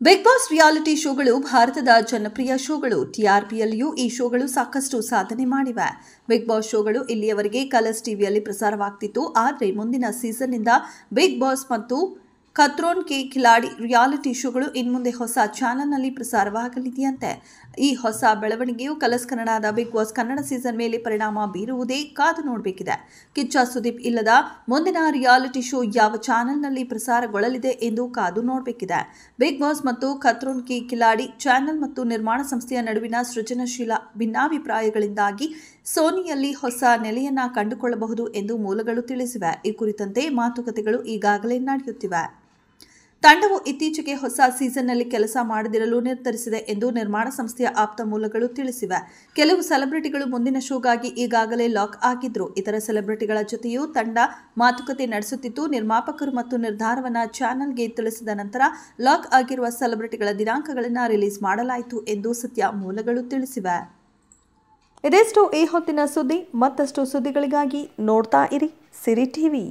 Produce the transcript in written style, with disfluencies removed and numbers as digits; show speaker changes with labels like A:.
A: Big boss reality ಶೋಗಳು ಭಾರತದ ಜನಪ್ರಿಯ ಶೋಗಳು. ಟಿಆರ್ಪಿಯಲ್ಲಿಯೂ ಈ ಶೋಗಳು ಸಾಕಷ್ಟು ಸಾಧನೆ ಮಾಡಿವೆ. ಬಿಗ್ ಬಾಸ್ ಶೋಗಳು ಇಲ್ಲಿಯವರೆಗೆ ಕಲರ್ಸ್ ಟಿವಿಯಲ್ಲಿ ಪ್ರಸಾರವಾಗ್ತಿತ್ತು. ಆದರೆ ಮುಂದಿನ ಸೀಸನ್ನಿಂದ ಬಿಗ್ ಬಾಸ್ ಮತ್ತು ಖತ್ರೋನ್ ಕೆ ಖಿಲಾಡಿ ರಿಯಾಲಿಟಿ ಶೋಗಳು ಇನ್ಮುಂದೆ ಹೊಸ ಚಾನೆಲ್ನಲ್ಲಿ ಪ್ರಸಾರವಾಗಲಿದೆಯಂತೆ. ಈ ಹೊಸ ಬೆಳವಣಿಗೆಯು ಕಲರ್ಸ್ ಕನ್ನಡದ ಬಿಗ್ ಬಾಸ್ ಕನ್ನಡ ಸೀಸನ್ ಮೇಲೆ ಪರಿಣಾಮ ಬೀರುವುದೇ ಕಾದು ನೋಡಬೇಕಿದೆ. ಕಿಚ್ಚ ಸುದೀಪ್ ಇಲ್ಲದ ಮುಂದಿನ ರಿಯಾಲಿಟಿ ಶೋ ಯಾವ ಚಾನೆಲ್ನಲ್ಲಿ ಪ್ರಸಾರಗೊಳ್ಳಲಿದೆ ಎಂದು ಕಾದು ನೋಡಬೇಕಿದೆ. ಬಿಗ್ ಬಾಸ್ ಮತ್ತು ಖತ್ರೋನ್ ಕೆ ಖಿಲಾಡಿ ಚಾನೆಲ್ ಮತ್ತು ನಿರ್ಮಾಣ ಸಂಸ್ಥೆಯ ನಡುವಿನ ಸೃಜನಶೀಲ ಭಿನ್ನಾಭಿಪ್ರಾಯಗಳಿಂದಾಗಿ ಸೋನಿಯಲ್ಲಿ ಹೊಸ ನೆಲೆಯನ್ನ ಕಂಡುಕೊಳ್ಳಬಹುದು ಎಂದು ಮೂಲಗಳು ತಿಳಿಸಿವೆ. ಈ ಕುರಿತಂತೆ ಮಾತುಕತೆಗಳು ಈಗಾಗಲೇ ನಡೆಯುತ್ತಿವೆ. ತಂಡವು ಇತ್ತೀಚೆಗೆ ಹೊಸ ಸೀಸನ್ನಲ್ಲಿ ಕೆಲಸ ಮಾಡದಿರಲು ನಿರ್ಧರಿಸಿದೆ ಎಂದು ನಿರ್ಮಾಣ ಸಂಸ್ಥೆಯ ಆಪ್ತ ಮೂಲಗಳು ತಿಳಿಸಿವೆ. ಕೆಲವು ಸೆಲೆಬ್ರಿಟಿಗಳು ಮುಂದಿನ ಶೋಗಾಗಿ ಈಗಾಗಲೇ ಲಾಕ್ ಆಗಿದ್ರು. ಇತರ ಸೆಲೆಬ್ರಿಟಿಗಳ ಜೊತೆಯೂ ತಂಡ ಮಾತುಕತೆ ನಡೆಸುತ್ತಿತ್ತು. ನಿರ್ಮಾಪಕರು ಮತ್ತು ನಿರ್ಧಾರವನ್ನು ಚಾನೆಲ್ಗೆ ತಿಳಿಸಿದ ನಂತರ ಲಾಕ್ ಆಗಿರುವ ಸೆಲೆಬ್ರಿಟಿಗಳ ದಿನಾಂಕಗಳನ್ನು ರಿಲೀಸ್ ಮಾಡಲಾಯಿತು ಎಂದು ಸತ್ಯ ಮೂಲಗಳು ತಿಳಿಸಿವೆ. ಇದೆಷ್ಟು ಈ ಹೊತ್ತಿನ ಸುದ್ದಿ. ಮತ್ತಷ್ಟು ಸುದ್ದಿಗಳಿಗಾಗಿ ನೋಡ್ತಾ ಇರಿ ಸಿರಿ ಟಿವಿ.